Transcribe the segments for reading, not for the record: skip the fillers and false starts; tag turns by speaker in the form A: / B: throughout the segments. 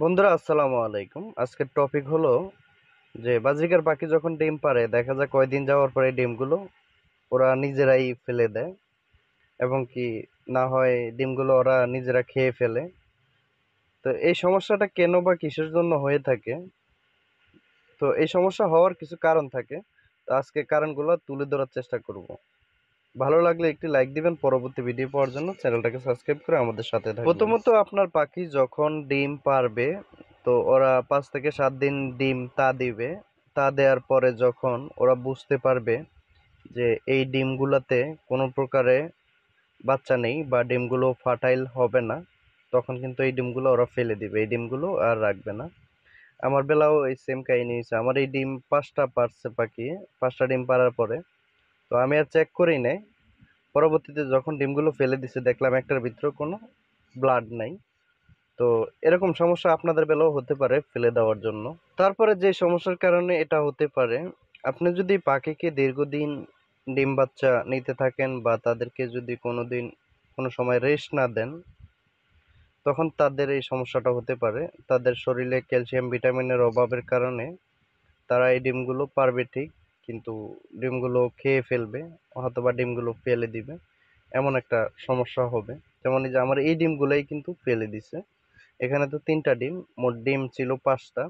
A: বন্ধুরা আসসালামু আলাইকুম। আজকের টপিক হলো যে বাজিকার পাখি যখন ডিম পাড়ে দেখা যায় কয়দিন যাওয়ার পরে ডিমগুলো ওরা নিজেরাই ফেলে দেয় এবং কি না হয় ডিমগুলো ওরা নিজেরা খেয়ে ফেলে। তো এই সমস্যাটা কেন বা কিসের জন্য হয়ে থাকে? তো এই সমস্যা হওয়ার কিছু কারণ থাকে। তো আজকে কারণগুলো তুলে ধরার চেষ্টা করব। ভালো লাগলে একটি লাইক দিবেন, পরবর্তী ভিডিও পাওয়ার জন্য চ্যানেলটাকে সাবস্ক্রাইব করে আমাদের সাথে থাকবেন। প্রথমত আপনার পাখি যখন ডিম পারবে তো ওরা 5 থেকে 7 দিন ডিম তা দিবে। তা দেওয়ার পরে যখন ওরা বুঝতে পারবে যে এই ডিমগুলোতে কোনো প্রকারে বাচ্চা নেই বা ডিমগুলো ফার্টাইল হবে না, তখন কিন্তু এই ডিমগুলো ওরা ফেলে দিবে। এই ডিমগুলো আর রাখবে না। আমার বেলাও এই সেম কাহিনী হয়েছে। আমার এই ডিম 5টা পারছে পাখি। 5টা ডিম পারার পরে তো আমি আর চেক করি নাই। পরবর্তীতে যখন ডিমগুলো ফেলে দিছে দেখলাম একটার ভিতরে কোনো ব্লাড নাই। তো এরকম সমস্যা আপনাদের বেলাও হতে পারে ফেলে দেওয়ার জন্য। তারপরে যে সমস্যার কারণে এটা হতে পারে, আপনি যদি পাখিকে দীর্ঘদিন ডিম বাচ্চা নিতে থাকেন বা তাদেরকে যদি কোনোদিন কোনো সময় রেস্ট না দেন, তখন তাদের এই সমস্যাটা হতে পারে। তাদের শরীরে ক্যালসিয়াম ভিটামিনের অভাবের কারণে তারা এই ডিমগুলো পারবে ঠিক, কিন্তু ডিমগুলো খেয়ে ফেলবে অথবা ডিমগুলো ফেলে দিবে। এমন একটা সমস্যা হবে। যেমন এই যে আমার এই ডিমগুলোই কিন্তু ফেলে দিছে। এখানে তো 3টা ডিম, মোট ডিম ছিল 5টা।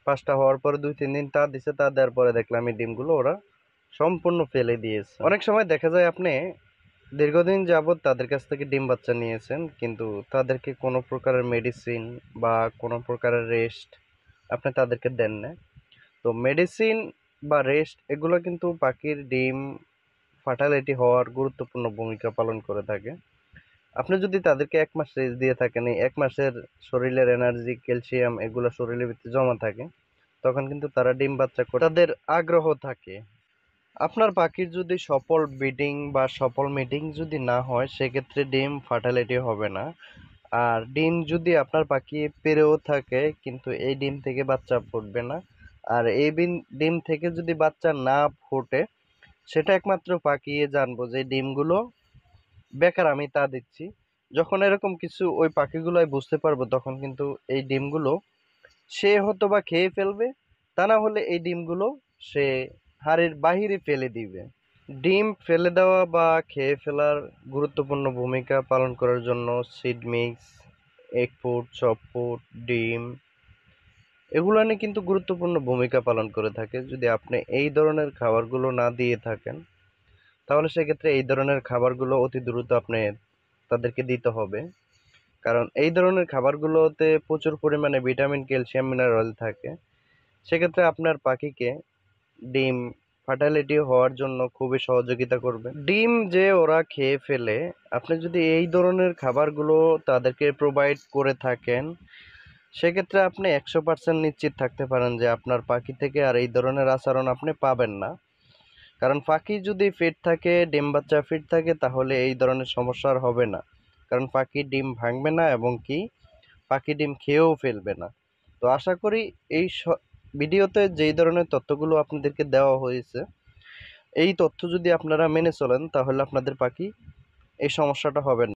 A: 5টা হওয়ার পরে 2-3 দিন তা দিছে। তা দেওয়ার পরে দেখলাম এই ডিমগুলো ওরা সম্পূর্ণ ফেলে দিয়েছে। অনেক সময় দেখা যায় আপনি দীর্ঘদিন যাবৎ তাদের কাছ থেকে ডিম বাচ্চা নিয়েছেন, কিন্তু তাদেরকে কোনো প্রকারের মেডিসিন বা কোনো প্রকারের রেস্ট আপনি তাদেরকে দেন না। তো মেডিসিন বা রেস্ট এগুলো কিন্তু পাখির ডিম ফার্টালিটি হওয়ার গুরুত্বপূর্ণ ভূমিকা পালন করে থাকে। আপনি যদি তাদেরকে 1 মাস রেস্ট দিয়ে থাকেন, এই 1 মাসের শরীরের এনার্জি, ক্যালসিয়াম এগুলো শরীরের ভিতরে জমা থাকে, তখন কিন্তু তারা ডিম বাচ্চা করে তাদের আগ্রহ থাকে। আপনার পাখির যদি সফল ব্রিডিং বা সফল মিটিং যদি না হয়, সেক্ষেত্রে ডিম ফার্টালিটি হবে না। আর ডিম যদি আপনার পাখি পেড়েও থাকে কিন্তু এই ডিম থেকে বাচ্চা ফুটবে না। আর এই ডিম থেকে যদি বাচ্চা না ফোটে, সেটা একমাত্র পাকিয়ে জানবো যে ডিমগুলো বেকার আমি তা দিচ্ছি। যখন এরকম কিছু ওই পাখিগুলোই বুঝতে পারবো, তখন কিন্তু এই ডিমগুলো সে হয়তো বা খেয়ে ফেলবে, তা না হলে এই ডিমগুলো সে হাড়ের বাহিরে ফেলে দিবে। ডিম ফেলে দেওয়া বা খেয়ে ফেলার গুরুত্বপূর্ণ ভূমিকা পালন করার জন্য seed mix, egg food, chop food, ডিম এগুলো নিয়ে কিন্তু গুরুত্বপূর্ণ ভূমিকা পালন করে থাকে। যদি আপনি এই ধরনের খাবারগুলো না দিয়ে থাকেন, তাহলে সেক্ষেত্রে এই ধরনের খাবারগুলো অতি দ্রুত আপনি তাদেরকে দিতে হবে। কারণ এই ধরনের খাবারগুলোতে প্রচুর পরিমাণে ভিটামিন, ক্যালসিয়াম, মিনারেল থাকে। সেক্ষেত্রে আপনার পাখিকে ডিম ফার্টালিটি হওয়ার জন্য খুবই সহযোগিতা করবে। ডিম যে ওরা খেয়ে ফেলে, আপনি যদি এই ধরনের খাবারগুলো তাদেরকে প্রোভাইড করে থাকেন, সেক্ষেত্রে আপনি 100% নিশ্চিত থাকতে পারেন যে আপনার পাখি থেকে আর এই ধরনের আচরণ আপনি পাবেন না। কারণ পাখি যদি ফিট থাকে, ডিম বাচ্চা ফিট থাকে, তাহলে এই ধরনের সমস্যা আর হবে না। কারণ পাখি ডিম ভাঙবে না এবং কি পাখি ডিম খেয়েও ফেলবে না। তো আশা করি এই ভিডিওতে যেই ধরনের তথ্যগুলো আপনাদেরকে দেওয়া হয়েছে, এই তথ্য যদি আপনারা মেনে চলেন, তাহলে আপনাদের পাখি এই সমস্যাটা হবে না।